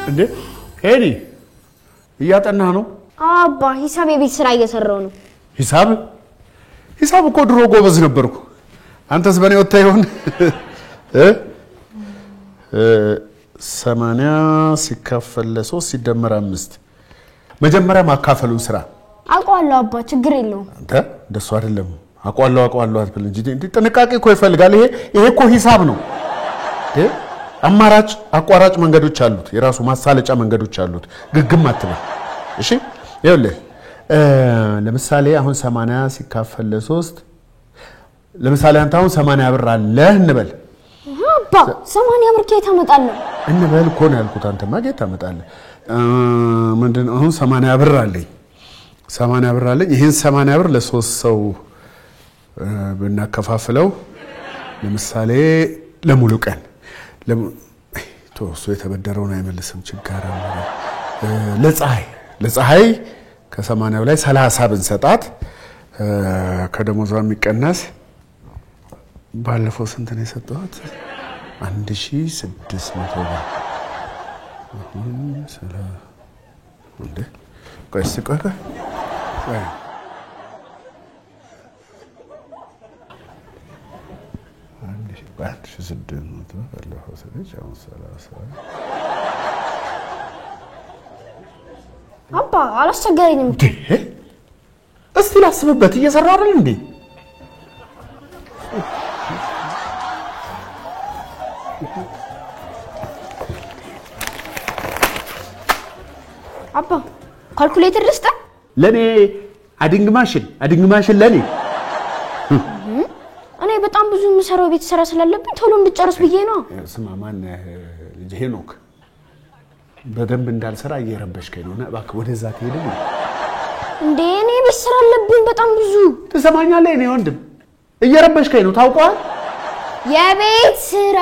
እንዴ ሄኒ እያጠናህ ነው? አባ ሂሳብ የቤት ስራ እየሰራው ነው። ሂሳብ እኮ ድሮ ጎበዝ ነበርኩ። አንተስ በኔ ወጣ ይሆን? 80 ሲካፈል ለ3 ሲደመር 5 መጀመሪያ ማካፈሉን ስራ አውቀዋለሁ አባ ችግር የለውም። አንተ እንደሱ አይደለም አውቀዋለሁ አትበል እንጂ ጥንቃቄ እኮ ይፈልጋል። ይሄ እኮ ሂሳብ ነው። አቋራጭ መንገዶች አሉት። የራሱ ማሳለጫ መንገዶች አሉት። ግግም አትበል እሺ። ይኸውልህ ለምሳሌ አሁን 80 ሲካፈል ለ3 ለምሳሌ አንተ አሁን 80 ብር አለህ እንበል። አባ 80 ብር ከየት አመጣለሁ? እንበል እኮ ነው ያልኩት። አንተማ ከየት ታመጣለህ? ምንድነው አሁን 80 ብር አለኝ። ይሄን 80 ብር ለ3 ሰው ብናከፋፍለው ለምሳሌ ለሙሉ ቀን ተወሶ የተበደረውን አይመልስም ችግር አለ። ለፀሐይ ከ80 ላይ 30 ብንሰጣት ከደሞዟ የሚቀነስ ባለፈው ስንት ነው የሰጠኋት? 1600 ብር። እንዴ ቆይ 1600 ባለፈው ስለዚህ አሁን 30 አባ አላስቸገረኝም። እስቲ ላስብበት። እየሰራ አይደል እንዴ? አባ ካልኩሌተር ልስጣ? ለኔ አድንግ ማሽን ለኔ እኔ በጣም ብዙ የምሰራው ቤት ስራ ስላለብኝ ቶሎ እንድጨርስ ብዬ ነው። ስማ ማን ልጅ ሄኖክ በደንብ እንዳልሰራ እየረበሽከኝ ነውና እባክህ ወደዛ ትሄድ እንዴ? እኔ ቤት ስራ አለብኝ በጣም ብዙ። ትሰማኛለህ? እኔ ወንድም እየረበሽከኝ ነው ታውቀዋል። የቤት ስራ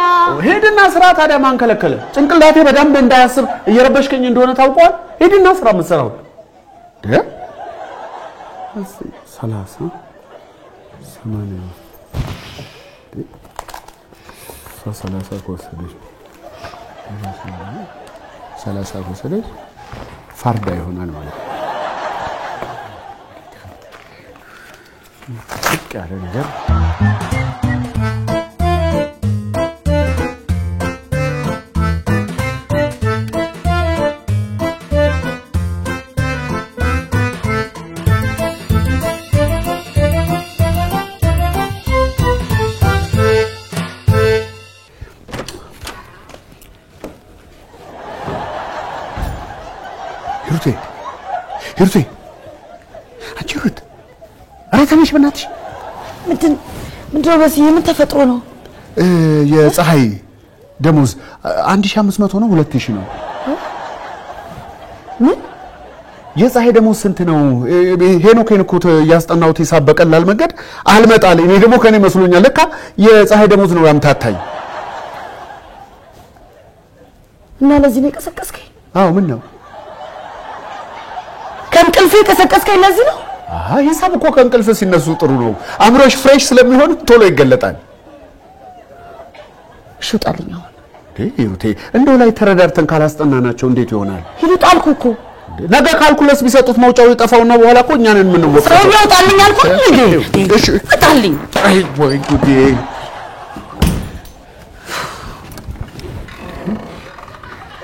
ሄድና ስራ። ታዲያ ማን ከለከለ? ጭንቅላቴ በደንብ እንዳያስብ እየረበሽከኝ እንደሆነ ታውቀዋል። ሄድና ስራ መሰራው 30 80 30 ኮሰደሽ 30 ኮሰደሽ ፋርዳ ይሆናል ማለት ነው። ያለ ነገር ሂሩቴ አንቺ ሂሩት አራተኛሽ በእናትሽ ምንድነው? በዚህ ምን ተፈጥሮ ነው? የፀሐይ ደሞዝ 1500 ነው 2000 ነው? ምን የፀሐይ ደሞዝ ስንት ነው? ሄኖኬን እኮ ያስጠናውት ሂሳብ በቀላል መንገድ አልመጣል። እኔ ደግሞ ከኔ መስሎኛል። ለካ የፀሐይ ደሞዝ ነው ያምታታኝ። እና ለዚህ ነው የቀሰቀስከኝ? አዎ ምን ነው ከእንቅልፌ የቀሰቀስከኝ ለዚህ ነው? ሂሳብ እኮ ከእንቅልፍ ሲነሱ ጥሩ ነው። አእምሮሽ ፍሬሽ ስለሚሆን ቶሎ ይገለጣል። እሺ ውጣልኝ አሁን። ሂሩቴ እንደው ላይ ተረዳርተን ካላስጠናናቸው እንዴት ይሆናል? ሂሩት አልኩ እኮ ነገ ካልኩለስ ቢሰጡት መውጫው ይጠፋውና በኋላ እኮ እኛ ነን የምንወቀው። ሰው ያውጣልኝ አልኩ እንዴ? እሺ ውጣልኝ። አይ ወይ ጉዴ!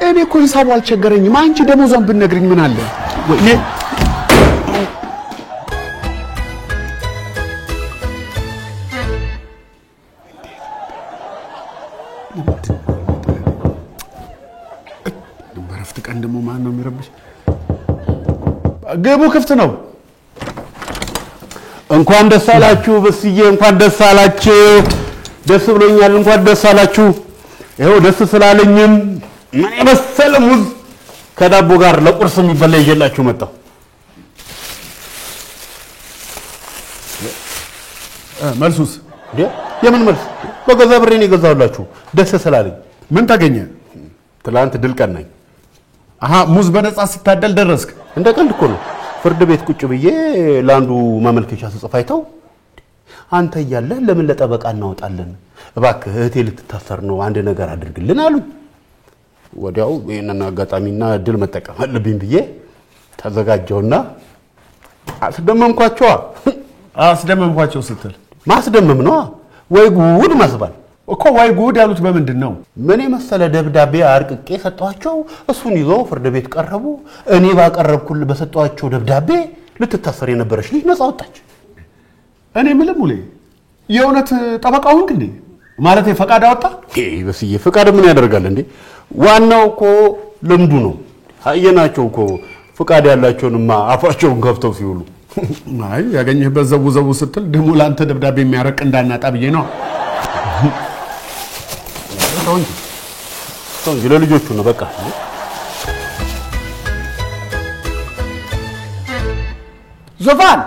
እኔ እኮ ሂሳቡ አልቸገረኝም። አንቺ ደሞዟን ብትነግሪኝ ምን አለ? ወይኔ በረፍት ቀን ደግሞ ማን ነው የሚረብሽ? ግቡ ክፍት ነው። እንኳን ደስ አላችሁ በስዬ፣ እንኳን ደስ አላችሁ። ደስ ብሎኛል። እንኳን ደስ አላችሁ። ይሄው ደስ ስላለኝም ምን የመሰለ ሙዝ ከዳቦ ጋር ለቁርስ የሚበላ ይዤላችሁ መጣሁ። መልሱስ? የምን መልስ? በገዛ ብሬን የገዛሁላችሁ ደስ ስላለኝ። ምን ታገኘ? ትላንት ድል ቀን ነኝ። ሙዝ በነፃ ሲታደል ደረስክ? እንደ ቀልድ እኮ ነው። ፍርድ ቤት ቁጭ ብዬ ላንዱ ማመልከቻ ጽፍ አይተው አንተ እያለህ ለምን ለጠበቃ እናወጣለን? እባክህ እህቴ ልትታሰር ነው አንድ ነገር አድርግልን አሉ። ወዲያው ይሄንን አጋጣሚና እድል መጠቀም አለብኝ ብዬ ተዘጋጀውና አስደመምኳቸው ስትል ማስደመም ነው ወይ ጉድ መስባል እኮ ወይ ጉድ ያሉት በምንድን ነው? ምን የመሰለ ደብዳቤ አርቅቄ ሰጧቸው። እሱን ይዘው ፍርድ ቤት ቀረቡ። እኔ ባቀረብኩል በሰጧቸው ደብዳቤ ልትታሰር የነበረች ልጅ ነፃ ወጣች። እኔ ምንም ሙሌ የእውነት ጠበቃውን እንዴ ማለት ፈቃድ አወጣ? በስዬ ፈቃድ ምን ያደርጋል እንዴ? ዋናው እኮ ልምዱ ነው። አየናቸው እኮ ፈቃድ ያላቸውንማ አፋቸውን ከፍተው ሲውሉ። አይ ያገኘህበት ዘው ስትል ደሞ ላንተ ደብዳቤ የሚያረቅ እንዳናጣ ብዬ ነው። እንጂ ለልጆቹ ነው በቃ። ዙፋን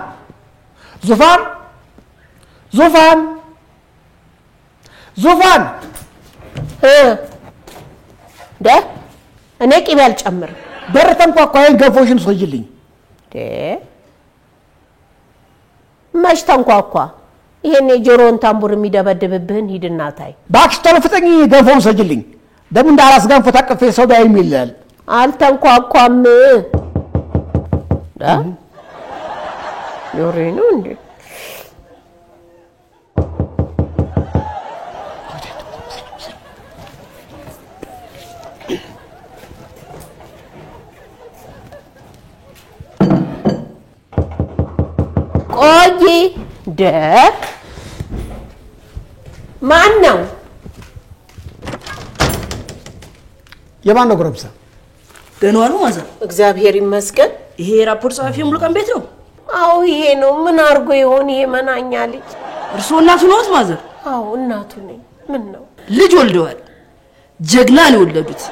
እኔ ቅቤ አልጨምርም። በር ተንኳኳ። ይሄን ገንፎሽን ሰይልኝ። መች ተንኳኳ? ይሄን የጆሮን ታምቡር የሚደበድብብህን ሂድና ታይ። እባክሽ ቶሎ ፍጠኝ፣ ገንፎውን ሰይልኝ። ደም እንዳራስ ገንፎ ታቀፈ ሰው ዳይም ይላል። አልተንኳኳም። ዮሬ ነው እንዴ? ቆይ ማን ነው? የማን ነው ጎረምሳ? ደህና ዋሉ ማዘር? እግዚአብሔር ይመስገን። ይሄ ራፖርት ጻፊ ሙሉቀን ቤት ነው? አዎ ይሄ ነው። ምን አርጎ ይሆን ይሄ መናኛ ልጅ? እርስዎ እናቱ ነዎት ማዘር? አዎ እናቱ ነኝ። ምን ነው? ልጅ ወልደዋል። ጀግና ነው የወለዱት።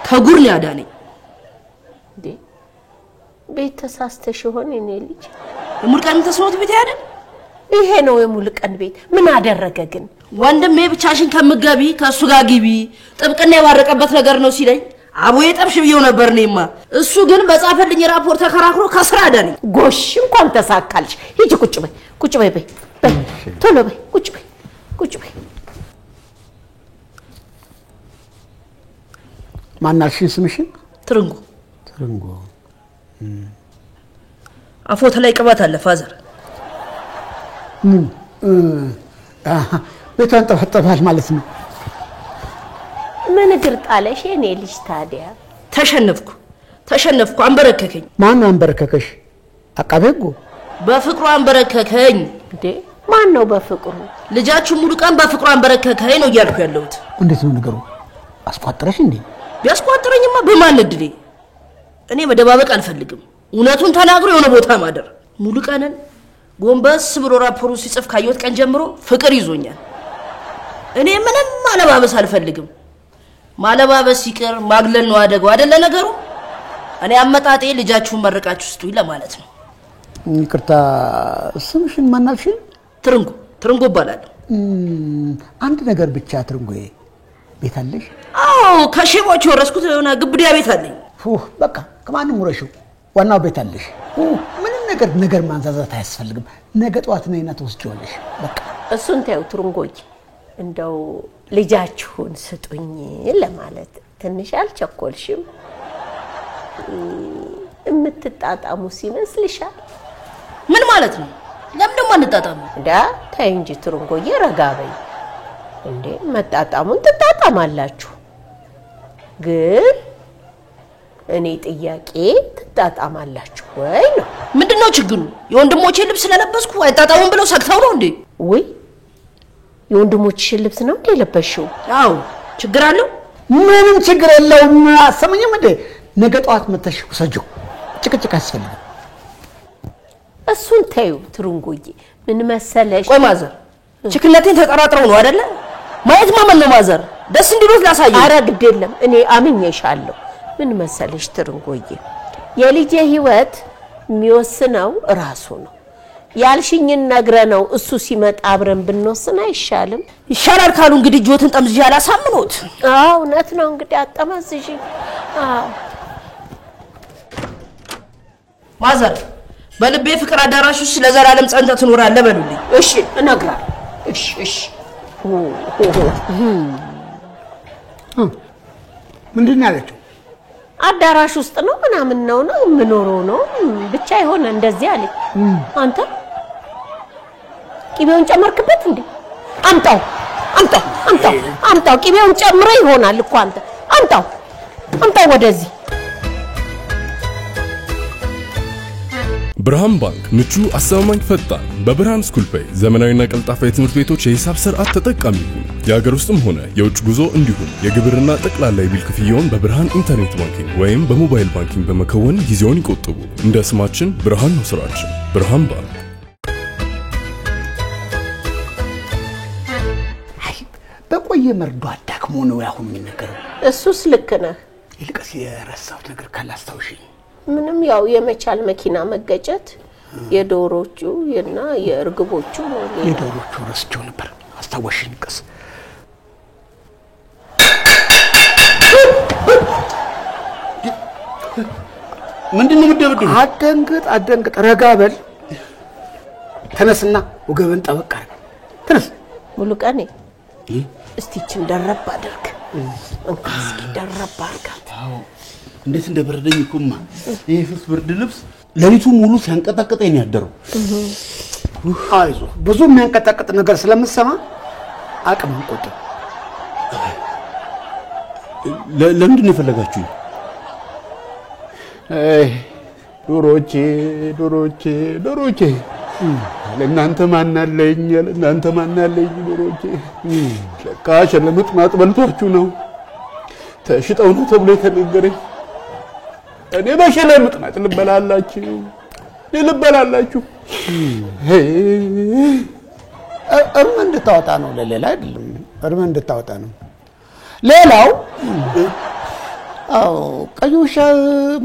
ከጉር ነው ያዳነኝ። እንዴ ቤት ተሳስተሽ ይሆን የኔ ልጅ? የሙሉቀን ተስኖት ቤት አይደል? ይሄ ነው የሙሉቀን ቤት። ምን አደረገ ግን? ወንድሜ ብቻሽን ከምትገቢ ከሱ ጋር ግቢ ጥብቅና የባረቀበት ነገር ነው ሲለኝ አቦዬ ጠብሽ ብየው ነበር ነይማ። እሱ ግን በጻፈልኝ ራፖርት ተከራክሮ ከስራ አዳነኝ። ጎሽ እንኳን ተሳካልሽ። ሂጂ ቁጭ በይ በይ ቶሎ በይ ቁጭ በይ። ማናልሽን ስምሽን? ትርንጎ አፎተ ላይ ቅባት አለ ፋዘር። ቤቷን ጠፈጠፋል ማለት ነው። ምን እግር ጣለሽ የኔ ልጅ ታዲያ? ተሸነፍኩ አንበረከከኝ። ማን አንበረከከሽ? አቃቤ ሕጉ በፍቅሩ አንበረከከኝ። እንዴ ማን ነው በፍቅሩ? ልጃችሁ ሙሉቀን በፍቅሩ አንበረከከኝ ነው እያልኩ ያለሁት። እንዴት ነው ነገሩ? አስቋጥረሽ እንዴ? ቢያስቋጥረኝማ በማን እድሌ? እኔ መደባበቅ አልፈልግም። እውነቱን ተናግሮ የሆነ ቦታ ማደር። ሙሉቀንን ጎንበስ ብሎ ራፖሩ ሲጽፍ ካየሁት ቀን ጀምሮ ፍቅር ይዞኛል። እኔ ምንም ማለባበስ አልፈልግም። ማለባበስ ይቅር ማግለል ነው አደገው አይደለ ነገሩ። እኔ አመጣጤ ልጃችሁን መርቃችሁ ስጡኝ ለማለት ነው። ይቅርታ ስምሽን ማናልሽ? ትርንጎ እባላለሁ። አንድ ነገር ብቻ ትርንጎዬ፣ ቤት አለሽ? አዎ ከሼሞች ወረስኩት የሆነ ግብድያ ቤት አለኝ። በቃ ከማንም ወረሽው ዋናው ቤት አለሽ። ምንም ነገር ማንዛዛት አያስፈልግም። ነገ ጧት ነይና ተወስጂዋለሽ። በቃ እሱን ተይው ትርንጎዬ። እንደው ልጃችሁን ስጡኝ ለማለት ትንሽ አልቸኮልሽም? እምትጣጣሙ ሲመስልሻል? ምን ማለት ነው? ለምን ደሞ አንጣጣሙ? ተይ እንጂ ትርንጎዬ ረጋ በይ እንዴ። መጣጣሙን ትጣጣማላችሁ፣ ግን እኔ ጥያቄ ትጣጣማላችሁ ወይ ነው። ምንድነው ችግሩ? የወንድሞቼ ልብስ ስለለበስኩ አይጣጣሙም ብለው ሰግተው ነው እንዴ? ወይ የወንድሞችሽን ልብስ ነው እንዴ የለበሽው? አዎ ችግር አለው? ምንም ችግር የለውም። አሰማኝም እንዴ? ነገ ጧት መተሽ ወሰጂው። ጭቅጭቅ አያስፈልግም። እሱን ተይው ትርንጎዬ። ምን መሰለሽ? ቆይ ማዘር ችክለቴን ተጠራጥረው ነው አይደለ? ማየት ማመን ነው ማዘር። ደስ እንዲሉት ላሳየው። ኧረ ግድ የለም እኔ አምኜሻለሁ። ምን መሰለሽ ትርንጎዬ፣ የልጄ ህይወት የሚወስነው ራሱ ነው። ያልሽኝን ነግረነው እሱ ሲመጣ አብረን ብንወስን አይሻልም? ይሻላል ካሉ እንግዲህ ጆትን ጠምዝጂ አላሳምኖት። አዎ እውነት ነው እንግዲህ አጠመዝጂ። አዎ ማዘር በልቤ ፍቅር አዳራሽ ውስጥ ለዘላለም ጸንተ ትኖራለህ በሉልኝ። እሺ እነግራለሁ። እሺ ምንድን ያለችው? አዳራሽ ውስጥ ነው ምናምን ነው የምኖረው ነው ብቻ ይሆነ እንደዚህ አለኝ። አንተ ቂቤውን ጨመርክበት እንዴ? አምጣው ቂቤውን ጨምረ ይሆናል እኮ አንተ አምጣው ወደዚህ። ብርሃን ባንክ ምቹ አስተማማኝ ፈጣን በብርሃን ስኩል ፔይ ዘመናዊና ቀልጣፋ የትምህርት ቤቶች የሂሳብ ስርዓት ተጠቃሚ ይሁኑ። የሀገር ውስጥም ሆነ የውጭ ጉዞ እንዲሁም የግብርና ጠቅላላ የቢል ክፍያውን በብርሃን ኢንተርኔት ባንኪንግ ወይም በሞባይል ባንኪንግ በመከወን ጊዜውን ይቆጥቡ። እንደ ስማችን ብርሃን ነው ስራችን። ብርሃን ባንክ። በቆየ መርዶ አዳክሞ ነው ያሁን የሚነገረው። እሱስ ልክ ነህ። ይልቅስ የረሳሁት ነገር ካላስታውሽኝ። ምንም ያው የመቻል መኪና መገጨት የዶሮቹ እና የእርግቦቹ ነው። የዶሮቹ ረስቸው ነበር። አስታወሽኝ ቀስ ምንድነው የምትደብደው? አደንግጥ ረጋ በል። ተነስና ወገብን ጠበቅ አድርግ። ተነስ ሙሉ ቀኔ እስቲችን ደረብ አድርግ። እንኳን ደረብ አድርጋት። እንዴት እንደበረደኝ እኮማ ይሄ ፍስ ብርድ ልብስ ለሊቱ ሙሉ ሲያንቀጣቅጠኝ ያደረው። አይዞ ብዙ የሚያንቀጣቅጥ ነገር ስለምሰማ አቅም አንቆጥም። ለምንድን ነው የፈለጋችሁኝ? ዶሮቼ ለእናንተ ማናለኝ ዶሮቼ። ለካ ሸለምጥ ማጥበልቷችሁ ነው ተሽጠው ነው ተብሎ የተነገረኝ። እኔ በሸለምጥ ማጥ ልበላላችሁ። እርም እንድታወጣ ነው ለሌላ አይደለም። እርም እንድታወጣ ነው። ሌላው ቀይ ውሻ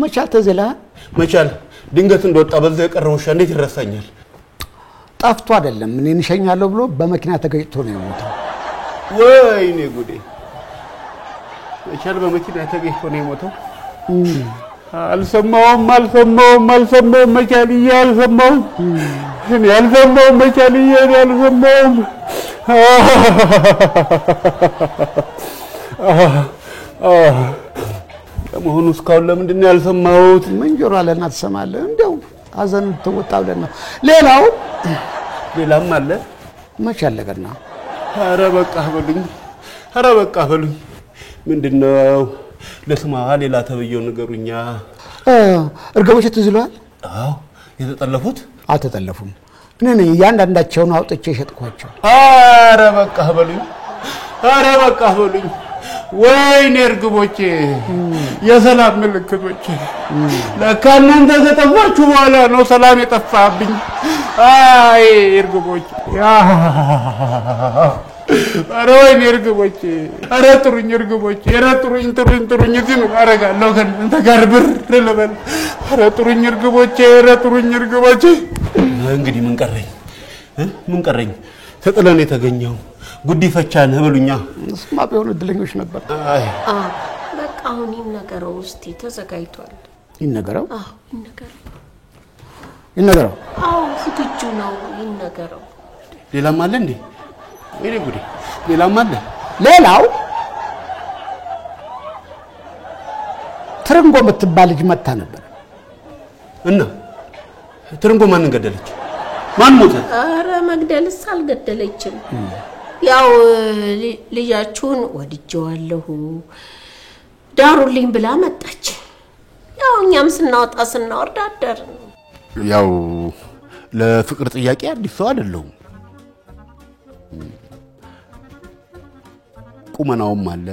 መቻል ተዘላ መቻል ድንገት እንደወጣ በዛ የቀረ ውሻ እንዴት ይረሳኛል? ጠፍቶ አይደለም እኔን እሸኛለሁ ብሎ በመኪና ተገጭቶ ነው የሞተው። ወይኔ ጉዴ! መቻል በመኪና ተገጭቶ ነው የሞተው? አልሰማውም መቻልዬ አልሰማውም። እኔ አልሰማውም መቻልዬ አልሰማውም። ለመሆኑ እስካሁን ለምንድን ነው ያልሰማሁት? ምን ጆሮ አለና ትሰማለህ? እንደው ሀዘን ተወጣ ብለን ነው። ሌላም አለ መቻል ለገና። ኧረ በቃ በሉኝ። ምንድነው? ለስማ ሌላ ተበየው ነገሩኛ። እርግቦች ትዝሏል? አዎ የተጠለፉት አልተጠለፉም። እኔ ነኝ ያንዳንዳቸውን አውጥቼ ሸጥኳቸው። ኧረ በቃ በሉኝ። ወይኔ እርግቦቼ የሰላም ምልክቶቼ። ለካ እናንተ ከጠፋችሁ በኋላ ነው ሰላም የጠፋብኝ። አይ እርግቦቼ ኧረ ወይኔ እርግቦቼ! ኧረ ጥሩኝ እርግቦቼ! ኧረ ጥሩኝ እዚህ ምን አደርጋለሁ ከእናንተ ጋር ብር ልበል? ኧረ ጥሩኝ እርግቦቼ! እንግዲህ ምን ቀረኝ? ተጥለን የተገኘው ጉዲፈቻን በሉኛ። እሱማ ቢሆን እድለኞች ነበር። በቃ አሁን ይነገረው እስቲ ተዘጋጅቷል። ይነገረው? አዎ ይነገረው። አዎ ዝግጁ ነው ይነገረው። ሌላም አለ እንዴ? ወይኔ ጉዴ! ሌላም አለ። ሌላው ትርንጎ የምትባል ልጅ መጣ ነበር እና ትርንጎ ማንን ገደለች? ማን ሞተ? ኧረ መግደልስ አልገደለችም። ያው ልጃችሁን ወድጄዋለሁ ዳሩልኝ ብላ መጣች። ያው እኛም ስናወጣ ስናወርድ አደርን። ያው ለፍቅር ጥያቄ አዲስ ሰው አይደለሁም። ቁመናውም አለ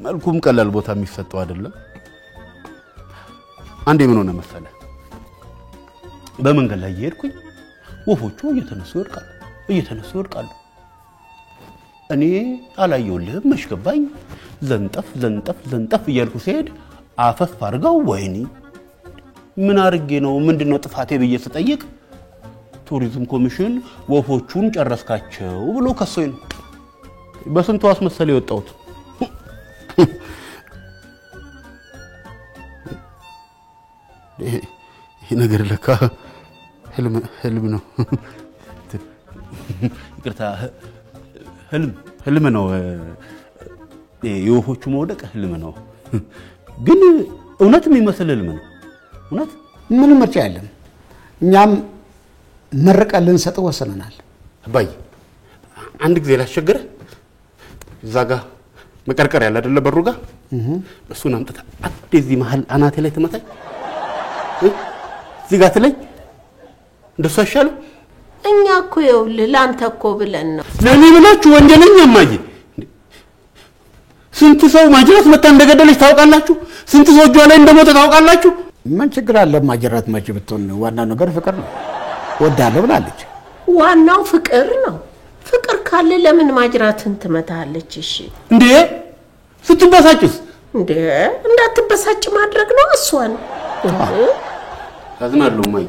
መልኩም ቀላል ቦታ የሚሰጠው አይደለም። አንዴ ምን ሆነ መሰለ? በመንገድ ላይ እየሄድኩኝ ወፎቹ እየተነሱ ይወድቃሉ። እኔ አላየሁልህም መሽገባኝ ዘንጠፍ እያልኩ ሲሄድ አፈፍ አድርገው ወይኔ ምን አድርጌ ነው ምንድነው ጥፋቴ ብዬ ስጠይቅ ቱሪዝም ኮሚሽን ወፎቹን ጨረስካቸው ብሎ ከሶኝ ነው። በስንቱ አስመሰለ የወጣሁት። ይሄ ነገር ለካ ህልም ነው። ይቅርታ ህልም ነው። የወፎቹ መውደቅ ህልም ነው ግን እውነት የሚመስል ህልም ነው እውነት ምንም ምርጫ የለም እኛም መርቀን ልንሰጥ ወሰነናል አባዬ አንድ ጊዜ ላስቸግረ እዛ ጋር መቀርቀር ያለ አይደለ በሩ ጋር እሱን አምጥታ እዚህ መሃል አናቴ ላይ ተመታኝ እዚህ ጋር ትለኝ እንደሱ አይሻልም እኛ እኮ ይኸውልህ ላንተ እኮ ብለን ነው ለኔ ብላችሁ ወንጀለኛ ማየ ስንት ሰው ማጅራት መታ እንደገደለች ታውቃላችሁ ስንት ሰው እጇ ላይ እንደሞተ ታውቃላችሁ ምን ችግር አለ ማጅራት ማጅ ብትሆን ዋናው ነገር ፍቅር ነው ወዳለ ብላለች ዋናው ፍቅር ነው ፍቅር ካለ ለምን ማጅራትን ትመታለች እሺ እንዴ ስትበሳጭስ እንዴ እንዳትበሳጭ ማድረግ ነው እሷን አዝናለሁ ማየ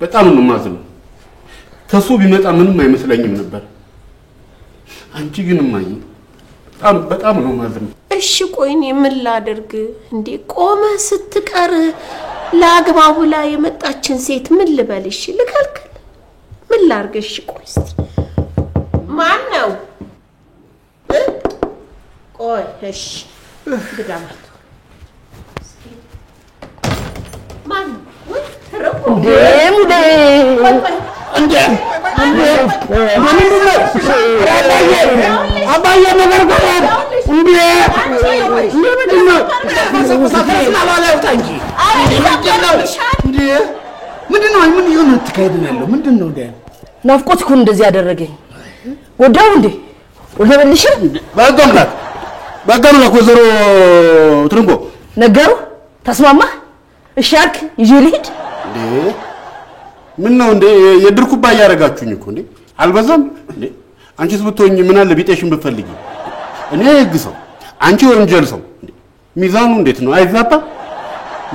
በጣም ነው ማዝነው ከሱ ቢመጣ ምንም አይመስለኝም ነበር አንቺ ግን ማየ በጣም ነው ማዝነው እሺ ቆይኔ ምን ላድርግ እንዴ ቆመ ስትቀር ላግባው ብላ የመጣችን ሴት ምን ልበልሽ ልከልከል ምን ላርገሽ ቆይ እስቲ ማን ነው ቆይ እሺ ግዳማት ማን ወይ ተረቆ እንዴ ምንድነው አባዬ ነገር ጋር እንዴ ምንድነው ምንድነው ምን ይሁን ትካይደናለሁ ምንድነው እንዴ ናፍቆት እኮ እንደዚህ ያደረገኝ ወዳው እንዴ ወለበልሽ በጋምላክ ወዘሮ ትርንጎ ነገሩ ተስማማ እሺ አልክ ይዤ ልሂድ እንዴ ምን ነው እንዴ የድርኩባ ያረጋችሁኝ እኮ እንዴ አልበዛም እንዴ አንቺስ ብትሆኝ ምን አለ ቢጤሽን ብትፈልጊ እኔ ህግ ሰው አንቺ ወንጀል ሰው ሚዛኑ እንዴት ነው አይዛባ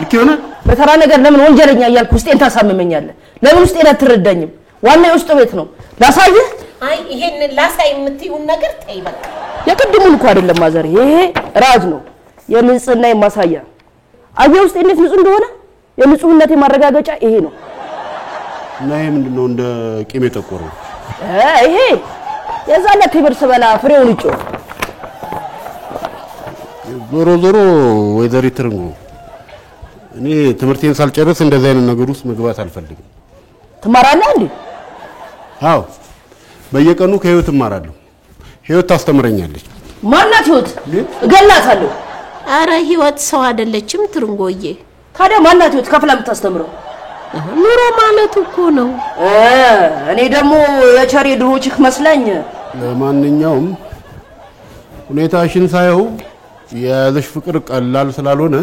ልክ ይሆናል በተራ ነገር ለምን ወንጀለኛ እያልኩ ውስጤን ታሳምመኛለህ ለምን ውስጤን አትረዳኝም ዋና ውስጥ ቤት ነው ላሳይህ አይ ይሄን ላሳይ የምትይውን ነገር ተይ በቃ የቅድሙን እኮ አይደለም ማዘር ይሄ ራጅ ነው የንጽህና የማሳያ አየህ ውስጤ እንዴት ንጹህ እንደሆነ የንጹህነቴ ማረጋገጫ ይሄ ነው እና ይሄ ምንድነው እንደ ቂም የጠቆረው ይሄ የዛለ ክብር ስበላ ፍሬውን እጮ ዞሮ ወይዘሪ ትርንጎ እኔ ትምህርቴን ሳልጨርስ እንደዚህ አይነት ነገር ውስጥ መግባት አልፈልግም ትማራለህ እንዴ አዎ በየቀኑ ከህይወት እማራለሁ ህይወት ታስተምረኛለች ማናት ህይወት እገላታለሁ አረ ህይወት ሰው አይደለችም ትርንጎዬ ታዲያ ማናት ህይወት ከፍላ የምታስተምረው ኑሮ ማለት እኮ ነው እኔ ደግሞ የቸሬ ድሮችክ መስላኝ ለማንኛውም ሁኔታሽን ሳይው የያዘሽ ፍቅር ቀላል ስላልሆነ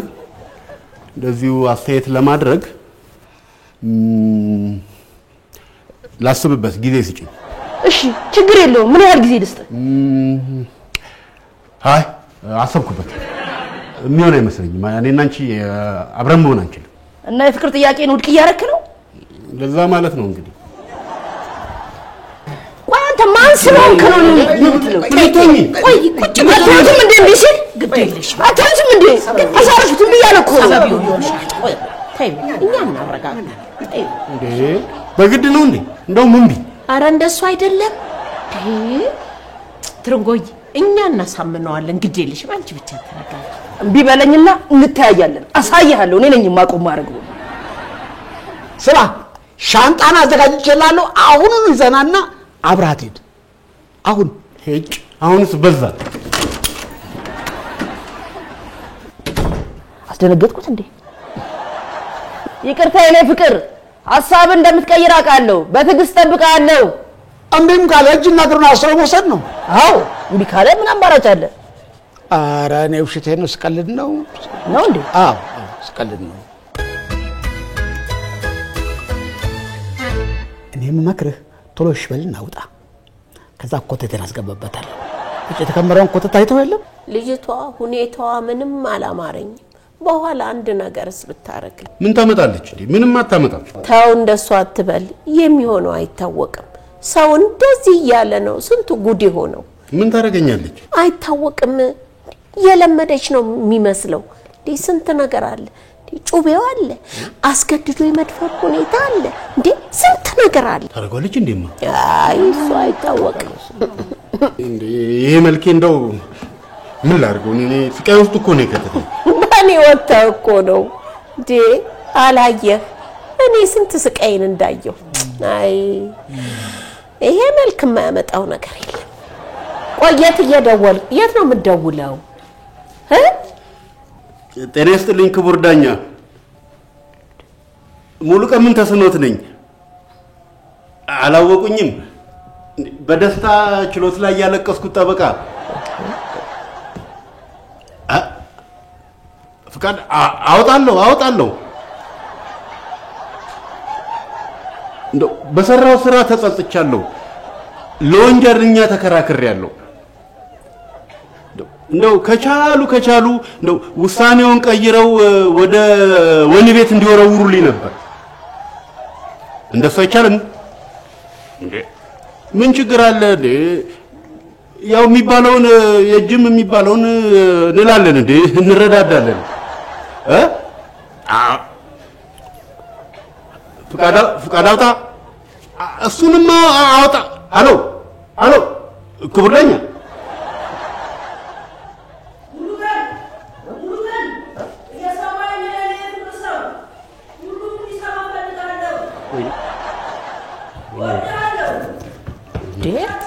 እንደዚሁ አስተያየት ለማድረግ ላስብበት ጊዜ ስጪኝ እሺ ችግር የለውም ምን ያህል ጊዜ ልስጥ አይ አሰብኩበት የሚሆን አይመስለኝም እኔና አንቺ አብረን መሆን አንችልም እና የፍቅር ጥያቄን ውድቅ እያረክ ነው ለዛ ማለት ነው እንግዲህ ቆይ አንተ ማን ስለሆንክ ነው የምትለው ቆይ ቁጭ ብለህ እንዴ ቢሲል ግዴለሽ አታንስም እንዴ አሳርፉትም ብያለሁ እኮ ቆይ ተይ እኛ እናረጋጋ እንዴ በግድ ነው እንዴ እንደው ምን ቢ አረ እንደሱ አይደለም ትርንጎይ እኛ እናሳምነዋለን ግዴለሽ አንቺ ብቻ ተረጋጋ እምቢ በለኝና እንተያያለን አሳይሃለሁ እኔ ነኝ ማቆም ማድረግ ስማ ሻንጣን አዘጋጅቼላለሁ አሁኑን ይዘናና አብራት ሄድ አሁን ሄጭ አሁንስ በዛ አስደነገጥኩት እንዴ ይቅርታ የኔ ፍቅር ሐሳብ እንደምትቀይር አውቃለሁ በትግስት ጠብቃለሁ እምቢም ካለ እጅና እግሩን አስሮ መውሰድ ነው አዎ እምቢ ካለ ምን አማራጭ አለ ኧረ እኔ ውሸቴን ነው ስቀልድ ነው እንዴ አዎ ስቀልድ ነው እኔ የምመክርህ ቶሎ ሽበልና ውጣ ከዛ ኮተቴን አስገባበታለሁ የተከመረውን ኮተት አይተው የለም ልጅቷ ሁኔታዋ ምንም አላማረኝም በኋላ አንድ ነገርስ ብታረግ ምን ታመጣለች እንዴ ምንም አታመጣም ታው እንደሷ አትበል የሚሆነው አይታወቅም ሰው እንደዚህ ያለ ነው ስንቱ ጉድ ሆነው ምን ታረጋኛለች አይታወቅም የለመደች ነው የሚመስለው እንዴ ስንት ነገር አለ ጩቤው አለ አስገድዶ የመድፈር ሁኔታ አለ እንዴ ስንት ነገር አለ ታረጋለች እንዴማ አይ እሱ አይታወቅም እንዴ ይሄ መልኬ እንደው ምን ላድርገው? እኔ ስቃይ ውስጥ እኮ ነው የከተተኝ። ማን ወጣው እኮ ነው እንዴ? አላየህ? እኔ ስንት ስቃይን እንዳየው። አይ ይሄ መልክ የማያመጣው ነገር የለም። ቆየት እየደወል የት ነው የምትደውለው? ጤና ይስጥልኝ ክቡር ዳኛ። ሙሉ ቀን ምን ተስኖት ነኝ? አላወቁኝም? በደስታ ችሎት ላይ ያለቀስኩት ጠበቃ ፍቃድ አወጣለሁ። እንደው በሰራው ስራ ተጸጽቻለሁ። ለወንጀለኛ ተከራክሬያለሁ። እንደው ከቻሉ እንደው ውሳኔውን ቀይረው ወደ ወህኒ ቤት እንዲወረውሩልኝ ነበር። እንደሱ አይቻልም እንዴ? ምን ችግር አለ እንዴ? ያው የሚባለውን የጅም የሚባለውን እንላለን እንዴ? እንረዳዳለን። ፍቃድ አውጣ። እሱንማ አውጣ። አሎ ክቡር ዳኛ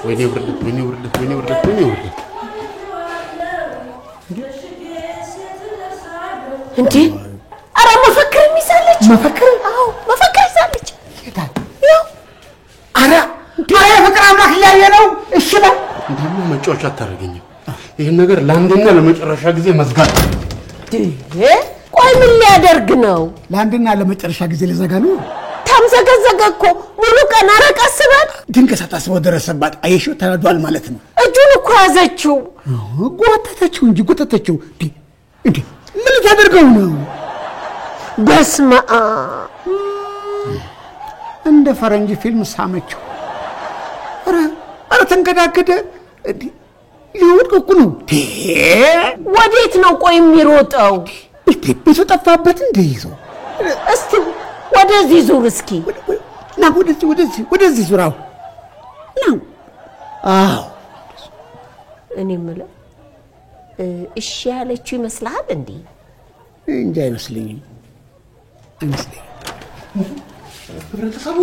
ወይኔ ውርደት እንዴ! ኧረ መፈክር ይዛለች። መፈክር ይዛለች። ያው ኧረ ፍቅር አምላክ እያየ ነው። እሺ በል እንደምን መጫወቻ አታደርገኝም። ይህን ነገር ለአንድና ለመጨረሻ ጊዜ መዝጋት። ቆይ ምን ሊያደርግ ነው? ለአንድና ለመጨረሻ ጊዜ ሊዘጋ ነው። ተምዘገዘገ እኮ ሙሉ ቀን። ኧረ ቀስ በል። ድንገት ሳታስበው ደረሰባት። አየሽው? ተናዷል ማለት ነው። እጁን እኮ ያዘችው። ጎተተችው እንጂ ጎተተችው። እንዴ ምን ልታደርገው ነው? በስመ አብ! እንደ ፈረንጅ ፊልም ሳመችው። ኧረ ተንገዳገደ። ሊወድቅ እኮ ነው። ወዴት ነው ቆይ የሚሮጠው? ቤቱ ጠፋበት እንደ ይዘው። እስቲ ወደዚህ ዙር እስኪ። ና ወደዚህ ዙራው ነው። አዎ እኔ የምለው እሺ ያለችው ይመስልሃል እንዴ? እንጂ አይመስልኝም። ህብረተሰቡ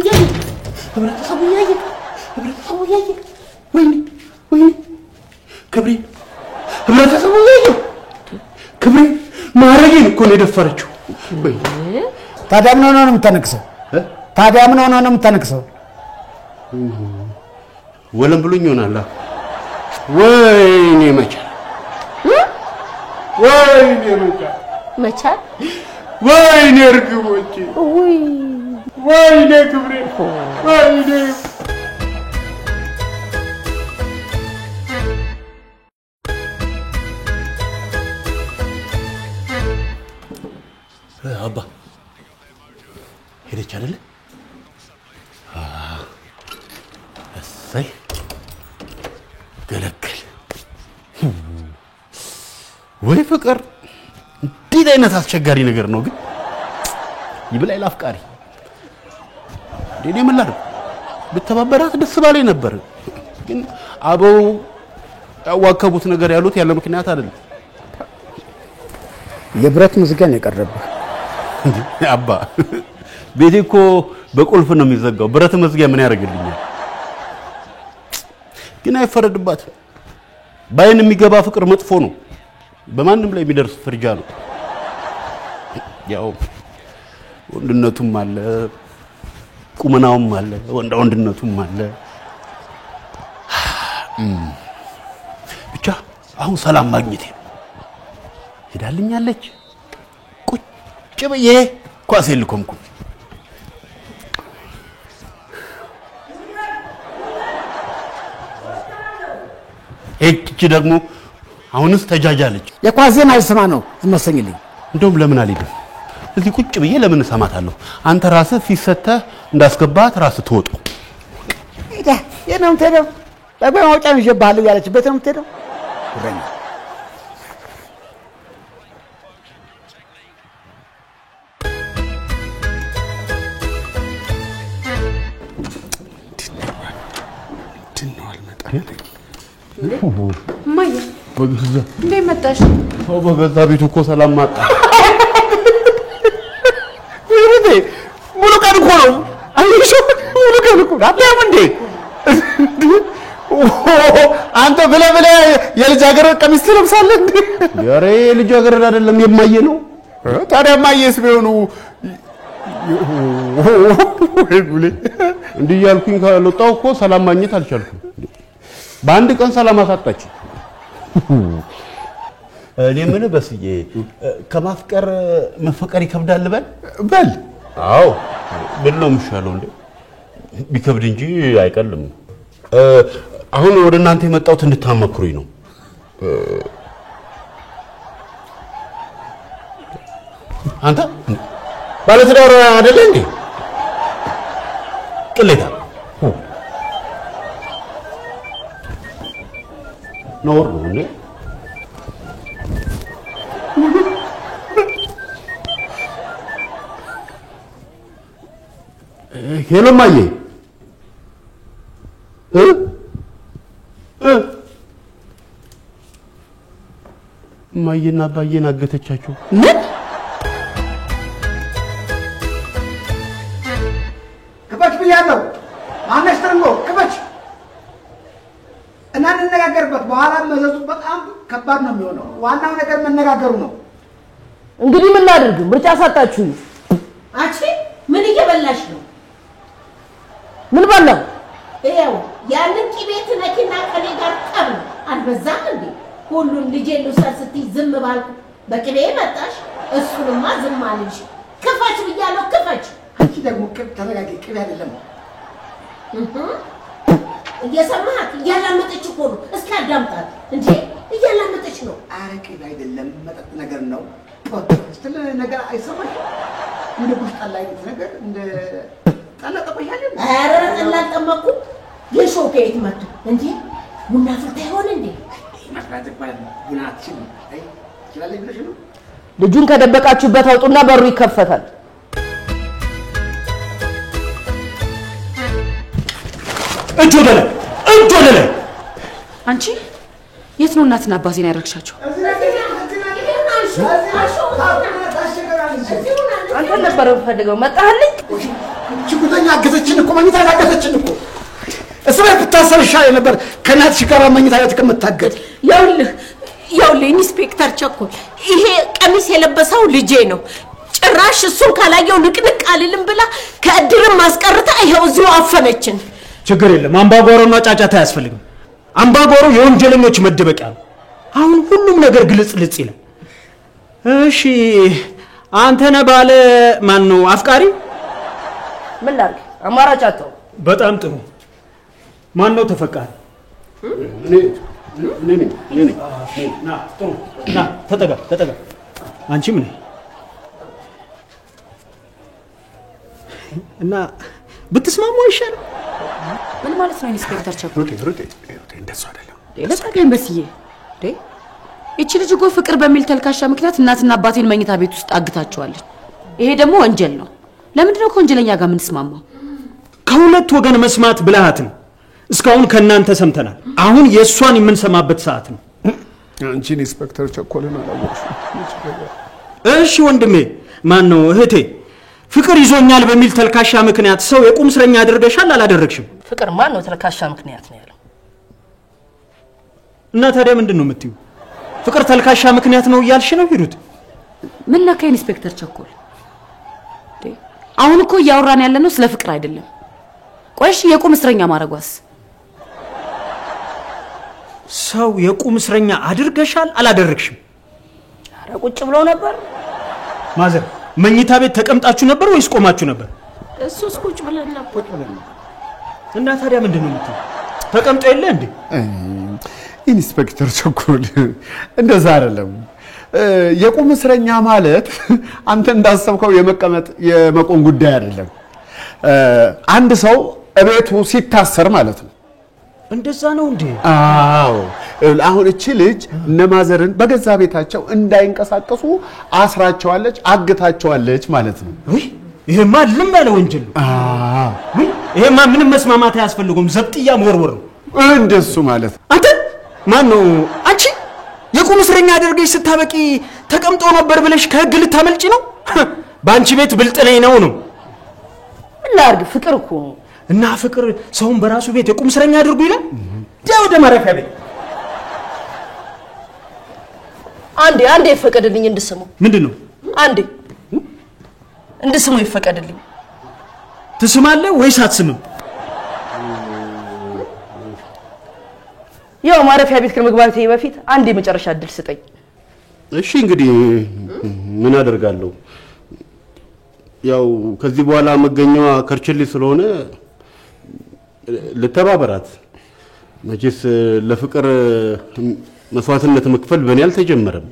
ያየ ወይኔ ክብሬ ህብረተሰቡ ያየ ክብሬ ማረጌን እኮ ነው የደፈረችው። ታዲያ ምን ሆነ ነው የምታነክሰው? ወለም ብሎኝ ይሆናል። ወይኔ መቻል ወይኔ እርግቦቼ ወይኔ ክብሬ ወይኔ አባ ሄደች አይደለ? እሰይ ገለገል። ወይ ፍቅር! እንዴት አይነት አስቸጋሪ ነገር ነው ግን። ይብላኝ ለአፍቃሪ። ምን ላድርግ? ብተባበራት ደስ ባለኝ ነበር። ግን አበው ያዋከቡት ነገር ያሉት ያለ ምክንያት አይደለም። የብረት መዝጊያ ነው የቀረበው። አባ ቤቴ እኮ በቁልፍ ነው የሚዘጋው። ብረት መዝጊያ ምን ያደርግልኛል? ግን አይፈረድባትም። ባይን የሚገባ ፍቅር መጥፎ ነው። በማንም ላይ የሚደርስ ፍርጃ ነው። ያው ወንድነቱም አለ፣ ቁመናውም አለ፣ ወንድነቱም አለ። ብቻ አሁን ሰላም ማግኘቴ ሄዳልኛለች። ቁጭ ብዬ ኳሴን ልኮምኩ። እቺ ደግሞ አሁንስ ተጃጃለች። የኳሴን አይስማ ነው ዝመሰኝልኝ። እንደውም ለምን አልሄድም? እዚህ ቁጭ ብዬ ለምን እሰማታለሁ? አንተ ራስህ ፊት ሰተህ እንዳስገባት ራስህ ትወጣው። የት ነው የምትሄደው? በጎይ ማውጫ ነው ይዤብሃለሁ ያለችበት ነው የምትሄደው? ጉረኛ እማዬ እንዴት መጣሽ? በገዛ ቤቱ እኮ ሰላም ማጣ። ይሄ ሙሉ ቀን እኮ ነው። አይሽ ሙሉ ቀን እኮ አታም እንዴ? አንተ ብለህ የልጃገረድ ቀሚስ ትለብሳለህ እንዴ? ኧረ የልጃገረድ አይደለም የማየ ነው። ታዲያ ማየስ ቢሆኑ ወይ ጉሌ እንዲህ ያልኩኝ ካልወጣሁ እኮ ሰላም ማግኘት አልቻልኩም። በአንድ ቀን ሰላም አሳጣች። እኔ ምን በስዬ ከማፍቀር መፈቀር ይከብዳል በል። አዎ ምን ነው የሚሻለው እንዴ? ቢከብድ እንጂ አይቀልም። አሁን ወደ እናንተ የመጣሁት እንድታመክሩኝ ነው። አንተ ባለትዳር አይደለ እንዴ? ቅሌታ ነውር ነው እንዴ? ሄሎ ማዬ ማዬና አባዬን አገተቻቸው። ምን ክፈች ብያለሁ። ማነሽ ትርንጎ ክፈች እና እንነጋገርበት። በኋላ መዘዙ በጣም ከባድ ነው የሚሆነው። ዋናው ነገር መነጋገሩ ነው። እንግዲህ ምን ላድርግ? ምርጫ ሳጣችሁኝ። አንቺ ምን እየበላሽ ነው? ምን በላው? ይኸው ያንን ቂቤ ትነኪና ከኔ ጋር ጠብ ነው። አልበዛም እንዴ? ሁሉን ልጄን ልውሰድ ስትይ ዝም ባልኩ በቅቤ መጣሽ። እሱንማ ዝም አልልሽ። ክፈች ብያለሁ፣ ክፈች። አንቺ ደግሞ ተረጋጊ። ቅቤ አይደለም እየሰማሃት እያላመጠች እኮ ነው። እስኪ አዳምጣት እንዴ! እያላመጠች ነው። ኧረ ቅቤ አይደለም መጠጥ ነገር ነው። ስትል ነገር አይሰማሽ? እንደ ጉሽ ጠላ አይነት ነገር እንደ ጠላ ጠቆሻለ። ኧረ ጠላ አልጠመኩም። የሾው ከየት መጡ እንዴ? ቡና ፍልታ ይሆን እንዴ? መስራት ይባላል። ቡና አትችልም። አይ ይችላል ብለሽ ነው። ልጁን ከደበቃችሁበት አውጡና በሩ ይከፈታል። እጅ ወደ ላይ አንቺ የት ነው እናትና አባቴን ያደረግሻቸው? አንተ ነበር የምፈልገው። መጣህልኝ። ችኩተኛ አገዘችን እኮ መኝታ ያገዘችን እኮ እስራ ብታሰር ይሻል ነበር። ከናትሽ ጋር መኝታ ላይ ተቀምጣገድ። ይኸውልህ ኢንስፔክተር ቸኮል፣ ይሄ ቀሚስ የለበሰው ልጄ ነው። ጭራሽ እሱን ካላየው ንቅንቅ አልልም ብላ ከእድርም ማስቀርታ ይሄው እዚሁ አፈነችን። ችግር የለም። አምባጓሮና ጫጫታ አያስፈልግም። አምባጓሮ የወንጀለኞች መደበቂያ ነው። አሁን ሁሉም ነገር ግልጽ ይላል። እሺ አንተ ነህ ባለ ማን ነው አፍቃሪ? ምን ላድርግ? አማራጭ አጣሁ። በጣም ጥሩ። ማን ነው ተፈቃሪ? ና ጥሩ ና ተጠጋ። አንቺ ምን እና ብትስማሙ ይሻላል። ምን ማለት ነው ኢንስፔክተር ቸኮል? ሩቴ እንደሱ አይደለም። ለታገኝ በስዬ እቺ ልጅ እኮ ፍቅር በሚል ተልካሻ ምክንያት እናትና አባቴን መኝታ ቤት ውስጥ አግታቸዋለች። ይሄ ደግሞ ወንጀል ነው። ለምንድን ነው ከወንጀለኛ ጋር የምንስማማው? ከሁለት ወገን መስማት ብልሃት ነው። እስካሁን ከእናንተ ሰምተናል። አሁን የእሷን የምንሰማበት ሰዓት ነው። አንቺ ኢንስፔክተር ቸኮልን አላወቅሽም። እሺ ወንድሜ፣ ማን ነው እህቴ፣ ፍቅር ይዞኛል በሚል ተልካሻ ምክንያት ሰው የቁም እስረኛ አድርገሻል አላደረግሽም? ፍቅር ማን ነው ተልካሻ ምክንያት ነው ያለው? እና ታዲያ ምንድን ነው የምትይው? ፍቅር ተልካሻ ምክንያት ነው እያልሽ ነው ሂሩት? ምን ነካ ኢንስፔክተር ቸኮል? አሁን እኮ እያወራን ያለነው ስለ ፍቅር አይደለም። ቆይሽ የቁም እስረኛ ማረጓስ? ሰው የቁም እስረኛ አድርገሻል አላደረግሽም? ኧረ ቁጭ ብሎ ነበር። ማዘር መኝታ ቤት ተቀምጣችሁ ነበር ወይስ ቆማችሁ ነበር? እሱስ ቁጭ ብለን ነበር። እና ታዲያ ምንድን ነው የምትይው? ተቀምጦ የለ እንዴ? ኢንስፔክተር ቸኮል እንደዛ አይደለም። የቁም እስረኛ ማለት አንተ እንዳሰብከው የመቀመጥ የመቆም ጉዳይ አይደለም። አንድ ሰው እቤቱ ሲታሰር ማለት ነው። እንደዛ ነው እንዴ? አዎ። አሁን እቺ ልጅ እነማዘርን በገዛ ቤታቸው እንዳይንቀሳቀሱ አስራቸዋለች፣ አግታቸዋለች ማለት ነው። ወይ ይሄማ ልም ያለ ወንጀል ነው። ወይ ይሄማ ምንም መስማማት አያስፈልገውም። ዘብጥያ መወርወር ነው። እንደሱ ማለት አንተ ማን ነው? አንቺ የቁም እስረኛ አድርገሽ ስታበቂ ተቀምጦ ነበር ብለሽ ከህግ ልታመልጪ ነው? በአንቺ ቤት ብልጥ ነኝ ነው። ላርግ ፍቅር እኮ እና ፍቅር ሰውን በራሱ ቤት የቁም እስረኛ አድርጉ ይላል። ወደ ማረፊያ ቤት አንዴ ይፈቀድልኝ እንድስሙ። ምንድነው? አንዴ እንድስሙ ይፈቀድልኝ። ትስማለህ ወይስ አትስምም? ያው ማረፊያ ቤት ከመግባቴ በፊት አንዴ መጨረሻ እድል ስጠኝ። እሺ እንግዲህ ምን አደርጋለሁ? ያው ከዚህ በኋላ መገኛዋ ከርችሊ ስለሆነ ልተባበራት። መቼስ ለፍቅር መስዋዕትነት መክፈል በእኔ አልተጀመረም።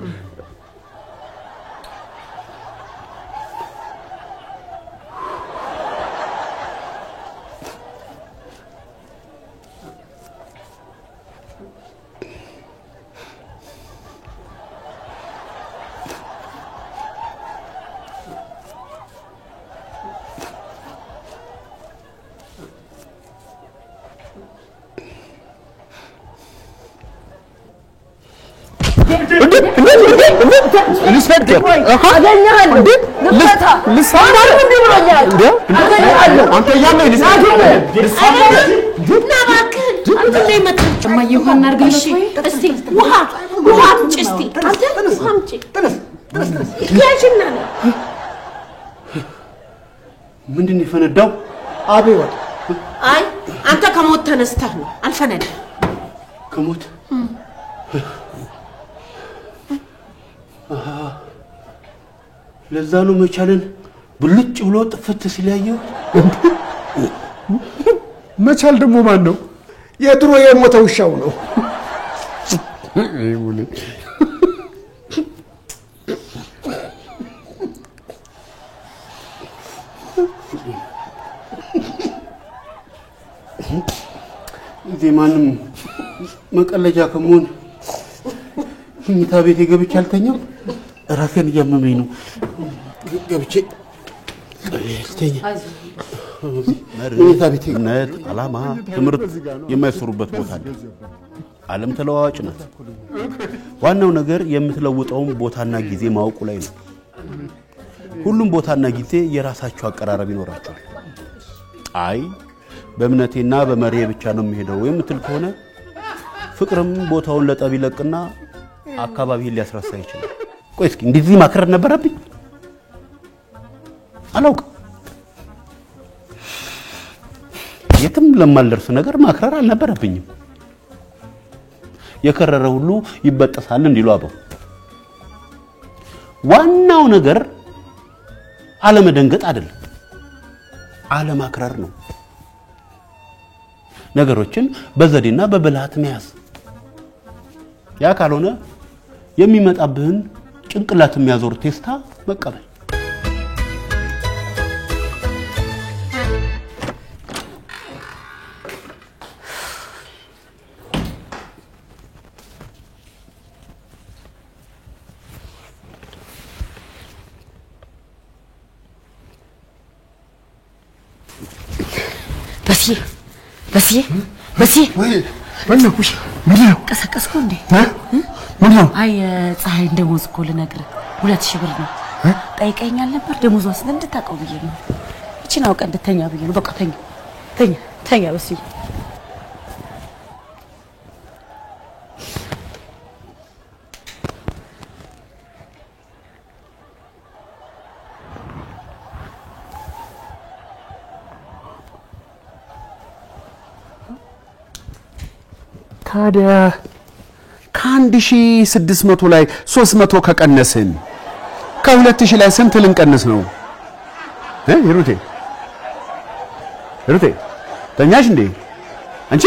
ምንድን ነው የፈነዳው? አቤት። አይ አንተ ከሞት ተነስተህ ነው። አልፈነዳም። ከሞት ለዛ ነው መቻልን ብልጭ ብሎ ጥፍት ሲላየው። መቻል ደግሞ ማን ነው? የድሮ የሞተ ውሻው ነው። እዚህ ማንም መቀለጃ ከመሆን መኝታ ቤቴ ገብቼ አልተኛም። ራሴን እያመመኝ ነው። ገብቼ ልተኛ። መኝታ ቤቴ እምነት፣ ዓላማ፣ ትምህርት የማይሰሩበት ቦታ አለ። ዓለም ተለዋዋጭ ናት። ዋናው ነገር የምትለውጠውን ቦታና ጊዜ ማወቁ ላይ ነው። ሁሉም ቦታና ጊዜ የራሳቸው አቀራረብ ይኖራቸዋል። አይ በእምነቴና በመሬ ብቻ ነው የሚሄደው የምትል ከሆነ ፍቅርም ቦታውን ለጠብ ይለቅና አካባቢን ሊያስረሳ ይችላል። ቆይ እስኪ እንደዚህ ማከር ነበረብኝ? አላውቅም። የትም ለማልደርስ ነገር ማከር አልነበረብኝም። የከረረ ሁሉ ይበጠሳል እንዲሉ አበው። ዋናው ነገር አለመደንገጥ አይደለም፣ አለማክረር ነው። ነገሮችን በዘዴና በብልሃት መያዝ። ያ ካልሆነ የሚመጣብህን ጭንቅላት የሚያዞር ቴስታ መቀበል። በሲ ምነው? ምነው? ቀሰቀስኩ እንዴ? ምነው? አይ ፀሐይ ደሞዝ እኮ ልነግርህ 2000 ብር ነው። ጠይቀኛል ነበር ደሞዟ ስለ እንድታውቀው ብዬ ነው። እቺን አውቀህ እንድተኛ ብዬ ነው። በቃ ተኛ በሲ። ታዲያ ከ1600 ላይ 300 ከቀነስን ከ2000 ላይ ስንት ልንቀንስ ነው? ሩቴ ተኛሽ እንዴ? አንቺ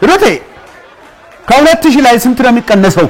ሩቴ ከ2000 ላይ ስንት ነው የሚቀነሰው?